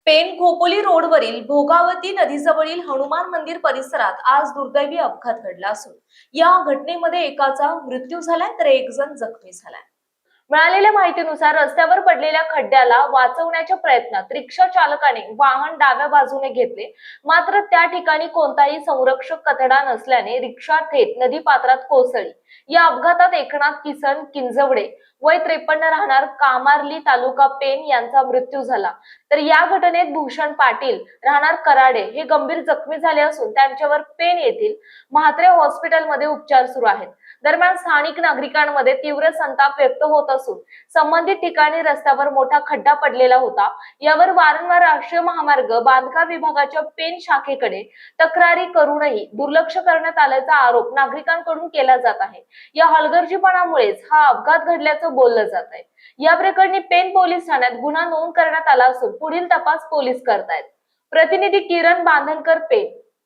पेण खोपोली रोडवरील भोगावती नदीजवळील हनुमान मंदिर परिसरात आज दुर्दैवी अपघात घडला असून या घटनेमध्ये एकाचा मृत्यू झालाय तर एक जण जखमी झालाय। मिळालेल्या माहितीनुसार रस्त्यावर पडलेल्या खड्ड्याला वाचवण्याच्या प्रयत्नात रिक्षा चालकाने वाहन डाव्या बाजूने घेतले, मात्र त्या ठिकाणी कोणताही संरक्षक कठडा नसल्याने रिक्षा थेट नदी पात्रात कोसळली। या अपघातात एकनाथ किसन किंजवडे वय 53 राहणार कामार्ली तालुका पेण यांचा मृत्यू झाला, तर या घटनेत भूषण पाटील राहणार कराडे हे गंभीर जखमी झाले असून त्यांच्यावर पेण येथील म्हात्रे हॉस्पिटलमध्ये उपचार सुरू आहेत। दरम्यान स्थानिक नागरिकांमध्ये तीव्र संताप व्यक्त होत असून संबंधित ठिकाणी रस्त्यावर मोठा खड्डा पडलेला होता। यावर वारंवार राष्ट्रीय महामार्ग बांधकाम विभागाच्या पेण शाखेकडे तक्रारी करूनही दुर्लक्ष करण्यात आल्याचा आरोप नागरिकांकडून केला जात आहे। या हलगर्जीपणामुळेच हा अपघात घडल्याचं बोललं जात आहे। या प्रकरणी पेण पोलीस ठाण्यात गुन्हा नोंद करण्यात आला असून पुढील तपास पोलीस करतायत। प्रतिनिधी किरण बांधनकर, पेण।